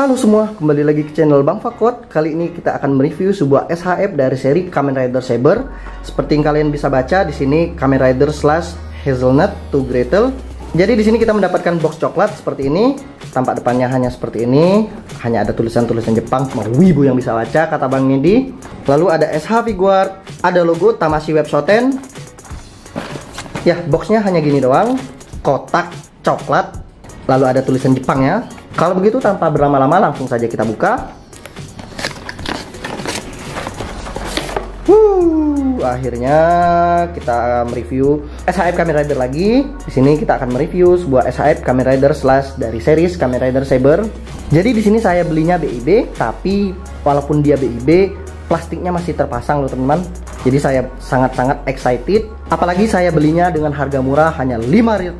Halo semua, kembali lagi ke channel Bang Fakot. Kali ini kita akan mereview sebuah SHF dari seri Kamen Rider Saber. Seperti yang kalian bisa baca di sini, Kamen Rider slash Hazelnut to Gretel. Jadi di sini kita mendapatkan box coklat seperti ini. Tampak depannya hanya seperti ini. Hanya ada tulisan-tulisan Jepang, cuma wibu yang bisa baca, kata Bang Nedi. Lalu ada SH Figuart, ada logo Tamashii Web Shoten. Ya, boxnya hanya gini doang. Kotak coklat. Lalu ada tulisan Jepangnya. Kalau begitu tanpa berlama-lama langsung saja kita buka. Akhirnya kita mereview SHF Kamen Rider lagi. Di sini kita akan mereview sebuah SHF Kamen Rider slash dari series Kamen Rider Saber. Jadi di sini saya belinya BIB, tapi walaupun dia BIB, plastiknya masih terpasang loh teman-teman. Jadi saya sangat-sangat excited. Apalagi saya belinya dengan harga murah hanya 500.000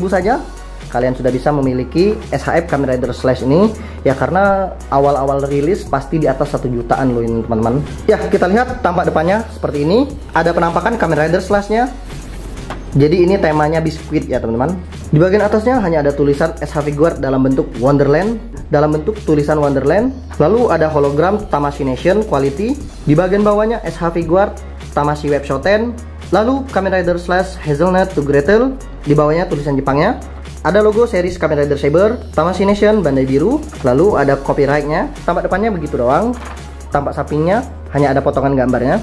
saja. Kalian sudah bisa memiliki SHF Kamen Rider Slash ini ya, karena awal-awal rilis pasti di atas 1 jutaan loh ini teman-teman. Ya, kita lihat tampak depannya seperti ini. Ada penampakan Kamen Rider Slash-nya. Jadi ini temanya biskuit ya teman-teman. Di bagian atasnya hanya ada tulisan SH Figuart dalam bentuk Wonderland, dalam bentuk tulisan Wonderland. Lalu ada hologram Tamashii Nation Quality. Di bagian bawahnya SH Figuart Tamashii Web Shoten. Lalu Kamen Rider Slash Hazelnut to Gretel. Di bawahnya tulisan Jepangnya. Ada logo series Kamen Rider Saber, Tamashii Nation, Bandai Biru. Lalu ada copyright-nya. Tampak depannya begitu doang. Tampak sampingnya hanya ada potongan gambarnya.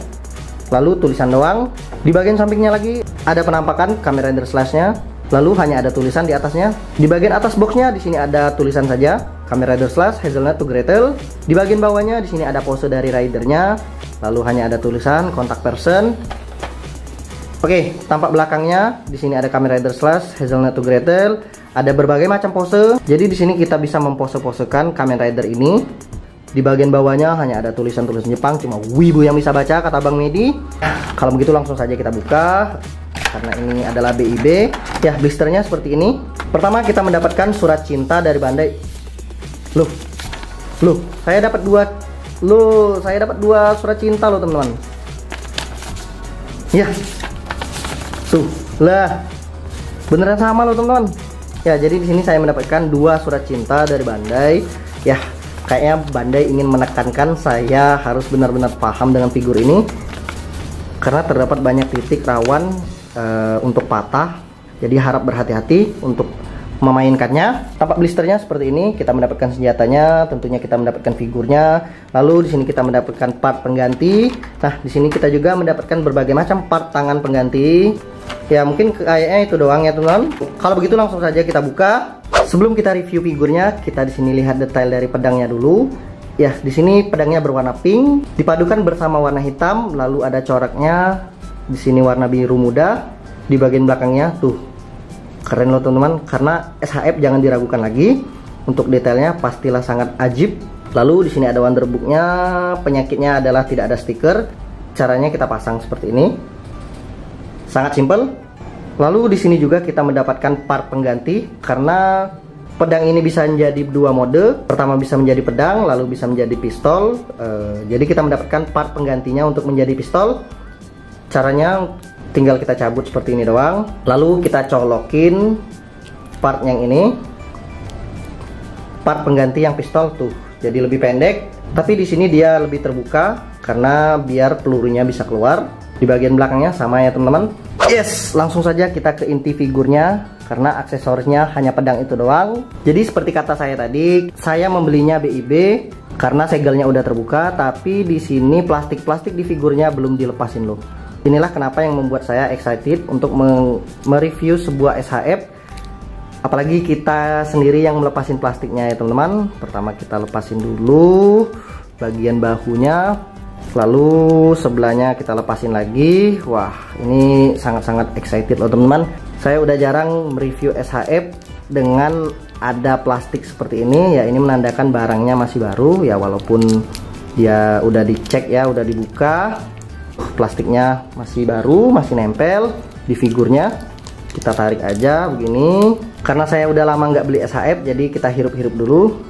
Lalu tulisan doang. Di bagian sampingnya lagi ada penampakan Kamen Rider Slash-nya. Lalu hanya ada tulisan di atasnya. Di bagian atas boxnya di sini ada tulisan saja Kamen Rider Slash Hazelnut to Gretel. Di bagian bawahnya di sini ada pose dari ridernya. Lalu hanya ada tulisan kontak person. Oke, tampak belakangnya di sini ada Kamen Rider Slash Hazelnut to Gretel. Ada berbagai macam pose. Jadi di sini kita bisa mempose-posekan Kamen Rider ini. Di bagian bawahnya hanya ada tulisan-tulisan Jepang, cuma wibu yang bisa baca, kata Bang Nedi. Kalau begitu langsung saja kita buka. Karena ini adalah BIB. Ya, blisternya seperti ini. Pertama kita mendapatkan surat cinta dari Bandai. Loh, saya dapat dua surat cinta loh teman-teman. Ya. Tuh, lah. Beneran sama loh teman-teman. Ya, jadi di sini saya mendapatkan 2 surat cinta dari Bandai. Ya, kayaknya Bandai ingin menekankan saya harus benar-benar paham dengan figur ini. Karena terdapat banyak titik rawan untuk patah. Jadi harap berhati-hati untuk memainkannya. Tampak blisternya seperti ini. Kita mendapatkan senjatanya, tentunya kita mendapatkan figurnya. Lalu di sini kita mendapatkan part pengganti. Nah, di sini kita juga mendapatkan berbagai macam part tangan pengganti. Ya, mungkin kayaknya itu doang ya teman-teman. Kalau begitu langsung saja kita buka. Sebelum kita review figurnya, kita di sini lihat detail dari pedangnya dulu. Ya, di sini pedangnya berwarna pink, dipadukan bersama warna hitam. Lalu ada coraknya. Di sini warna biru muda. Di bagian belakangnya tuh, keren loh teman-teman. Karena SHF jangan diragukan lagi. Untuk detailnya pastilah sangat ajib. Lalu di sini ada wonderbooknya. Penyakitnya adalah tidak ada stiker. Caranya kita pasang seperti ini. Sangat simpel. Lalu di sini juga kita mendapatkan part pengganti, karena pedang ini bisa menjadi 2 mode. Pertama bisa menjadi pedang, lalu bisa menjadi pistol. Jadi kita mendapatkan part penggantinya untuk menjadi pistol. Caranya tinggal kita cabut seperti ini doang. Lalu kita colokin part yang ini. Part pengganti yang pistol tuh. Jadi lebih pendek, tapi di sini dia lebih terbuka karena biar pelurunya bisa keluar. Di bagian belakangnya sama ya teman-teman. Yes, langsung saja kita ke inti figurnya. Karena aksesorisnya hanya pedang itu doang. Jadi seperti kata saya tadi, saya membelinya BIB karena segelnya udah terbuka. Tapi di sini plastik-plastik di figurnya belum dilepasin loh. Inilah kenapa yang membuat saya excited untuk mereview sebuah SHF. Apalagi kita sendiri yang melepasin plastiknya ya teman-teman. Pertama kita lepasin dulu bagian bahunya. Lalu sebelahnya kita lepasin lagi. Wah, ini sangat-sangat excited loh teman-teman. Saya udah jarang mereview SHF dengan ada plastik seperti ini. Ya, ini menandakan barangnya masih baru ya, walaupun dia udah dicek ya, udah dibuka. Plastiknya masih baru, masih nempel di figurnya. Kita tarik aja begini. Karena saya udah lama nggak beli SHF, jadi kita hirup-hirup dulu.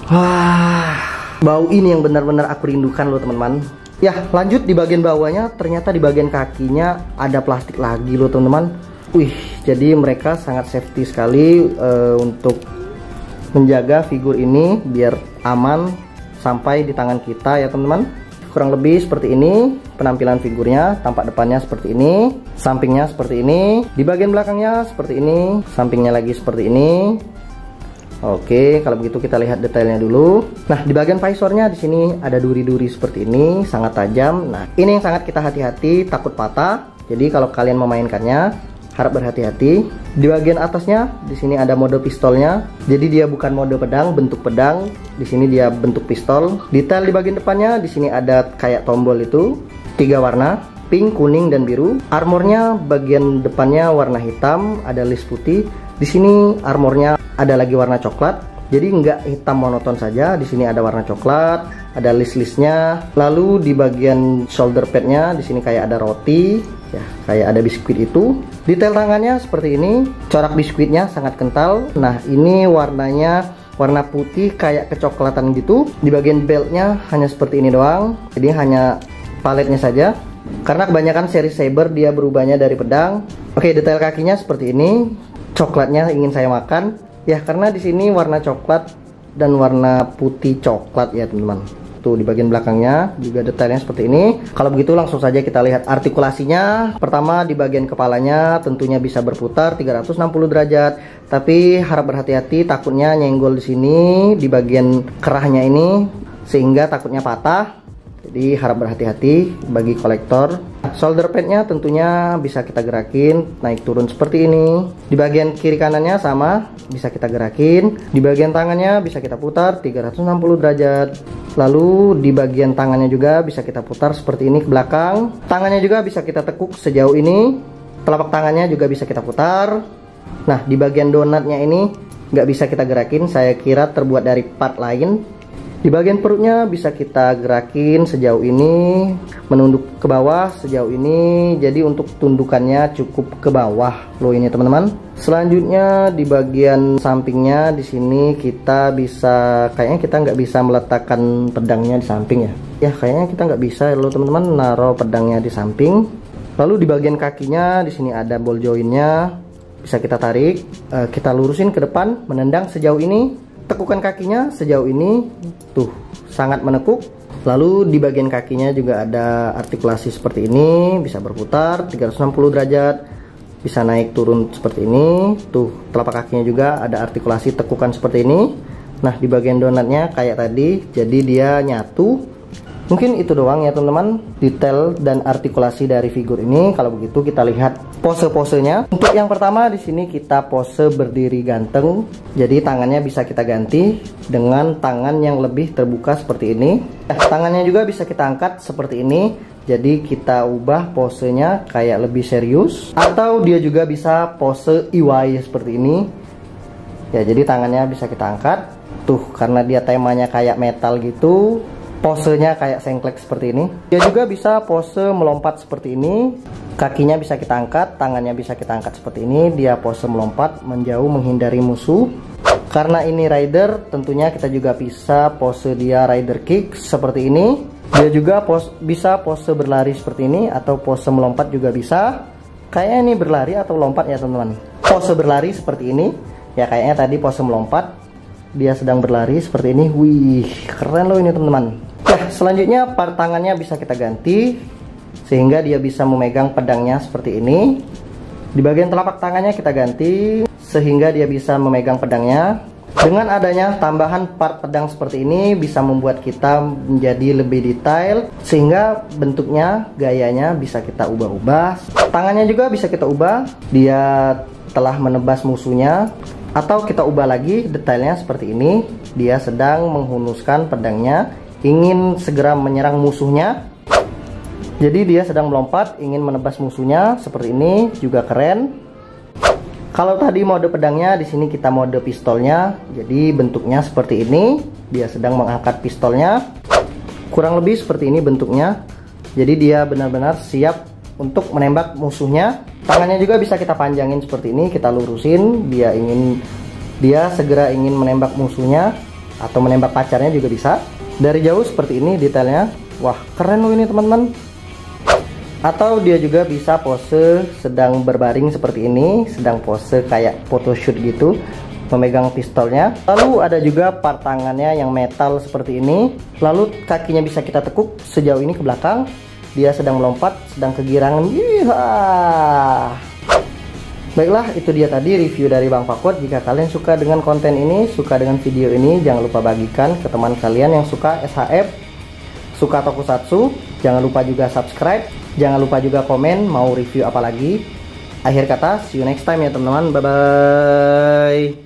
Wah, bau ini yang benar-benar aku rindukan loh teman-teman. Ya, lanjut di bagian bawahnya, ternyata di bagian kakinya ada plastik lagi loh teman-teman. Wih, jadi mereka sangat safety sekali untuk menjaga figur ini biar aman sampai di tangan kita ya teman-teman. Kurang lebih seperti ini penampilan figurnya. Tampak depannya seperti ini, sampingnya seperti ini, di bagian belakangnya seperti ini, sampingnya lagi seperti ini. Oke, kalau begitu kita lihat detailnya dulu. Nah, di bagian visornya di sini ada duri-duri seperti ini, sangat tajam. Nah, ini yang sangat kita hati-hati, takut patah. Jadi kalau kalian memainkannya, harap berhati-hati. Di bagian atasnya di sini ada mode pistolnya. Jadi dia bukan mode pedang, bentuk pedang. Di sini dia bentuk pistol. Detail di bagian depannya di sini ada kayak tombol itu, 3 warna, pink, kuning, dan biru. Armornya bagian depannya warna hitam, ada list putih. Di sini armornya ada lagi warna coklat. Jadi nggak hitam monoton saja. Di sini ada warna coklat, ada list-listnya. Lalu di bagian shoulder padnya di sini kayak ada roti, ya kayak ada biskuit itu. Detail tangannya seperti ini. Corak biskuitnya sangat kental. Nah, ini warnanya warna putih kayak kecoklatan gitu. Di bagian beltnya hanya seperti ini doang. Jadi hanya paletnya saja. Karena kebanyakan seri Saber dia berubahnya dari pedang. Oke, detail kakinya seperti ini. Coklatnya ingin saya makan. Ya, karena di sini warna coklat dan warna putih coklat ya teman-teman. Tuh di bagian belakangnya juga detailnya seperti ini. Kalau begitu langsung saja kita lihat artikulasinya. Pertama di bagian kepalanya tentunya bisa berputar 360 derajat. Tapi harap berhati-hati, takutnya nyenggol di sini di bagian kerahnya ini sehingga takutnya patah. Jadi harap berhati-hati bagi kolektor. Shoulder padnya tentunya bisa kita gerakin naik turun seperti ini. Di bagian kiri kanannya sama, bisa kita gerakin. Di bagian tangannya bisa kita putar 360 derajat. Lalu di bagian tangannya juga bisa kita putar seperti ini ke belakang. Tangannya juga bisa kita tekuk sejauh ini. Telapak tangannya juga bisa kita putar. Nah, di bagian donatnya ini nggak bisa kita gerakin. Saya kira terbuat dari part lain. Di bagian perutnya bisa kita gerakin sejauh ini, menunduk ke bawah sejauh ini. Jadi untuk tundukannya cukup ke bawah loh ini teman-teman. Selanjutnya di bagian sampingnya di sini kita bisa, kayaknya kita nggak bisa meletakkan pedangnya di samping ya. Ya kayaknya kita nggak bisa loh teman-teman naruh pedangnya di samping. Lalu di bagian kakinya di sini ada ball jointnya, bisa kita tarik, kita lurusin ke depan, menendang sejauh ini. Tekukan kakinya sejauh ini, tuh sangat menekuk. Lalu di bagian kakinya juga ada artikulasi seperti ini, bisa berputar 360 derajat, bisa naik turun seperti ini. Tuh telapak kakinya juga ada artikulasi tekukan seperti ini. Nah di bagian donatnya kayak tadi, jadi dia nyatu. Mungkin itu doang ya teman-teman, detail dan artikulasi dari figur ini. Kalau begitu kita lihat pose-posenya. Untuk yang pertama di sini kita pose berdiri ganteng. Jadi tangannya bisa kita ganti dengan tangan yang lebih terbuka seperti ini. Tangannya juga bisa kita angkat seperti ini. Jadi kita ubah posenya kayak lebih serius. Atau dia juga bisa pose iwai seperti ini. Ya jadi tangannya bisa kita angkat. Tuh karena dia temanya kayak metal gitu, posenya kayak sengklek seperti ini. Dia juga bisa pose melompat seperti ini. Kakinya bisa kita angkat, tangannya bisa kita angkat seperti ini. Dia pose melompat menjauh menghindari musuh. Karena ini rider, tentunya kita juga bisa pose dia rider kick seperti ini. Dia juga bisa pose berlari seperti ini, atau pose melompat juga bisa. Kayaknya ini berlari atau lompat ya teman-teman. Pose berlari seperti ini. Ya kayaknya tadi pose melompat. Dia sedang berlari seperti ini. Wih, keren loh ini teman-teman. Nah, selanjutnya part tangannya bisa kita ganti sehingga dia bisa memegang pedangnya seperti ini. Di bagian telapak tangannya kita ganti sehingga dia bisa memegang pedangnya. Dengan adanya tambahan part pedang seperti ini bisa membuat kita menjadi lebih detail sehingga bentuknya, gayanya bisa kita ubah-ubah. Tangannya juga bisa kita ubah. Dia telah menebas musuhnya. Atau kita ubah lagi detailnya seperti ini. Dia sedang menghunuskan pedangnya, ingin segera menyerang musuhnya. Jadi dia sedang melompat, ingin menebas musuhnya seperti ini, juga keren. Kalau tadi mode pedangnya, di sini kita mode pistolnya. Jadi bentuknya seperti ini. Dia sedang mengangkat pistolnya. Kurang lebih seperti ini bentuknya. Jadi dia benar-benar siap untuk menembak musuhnya. Tangannya juga bisa kita panjangin seperti ini, kita lurusin. Dia segera ingin menembak musuhnya atau menembak pacarnya juga bisa. Dari jauh seperti ini detailnya. Wah, keren loh ini teman-teman. Atau dia juga bisa pose sedang berbaring seperti ini, sedang pose kayak photoshoot gitu. memegang pistolnya. Lalu ada juga part tangannya yang metal seperti ini. Lalu kakinya bisa kita tekuk sejauh ini ke belakang. Dia sedang melompat, sedang kegirangan. Baiklah, itu dia tadi review dari Bang Fakot. Jika kalian suka dengan konten ini, suka dengan video ini, jangan lupa bagikan ke teman kalian yang suka SHF, suka Tokusatsu. Jangan lupa juga subscribe. Jangan lupa juga komen mau review apa lagi. Akhir kata, see you next time ya teman-teman. Bye-bye.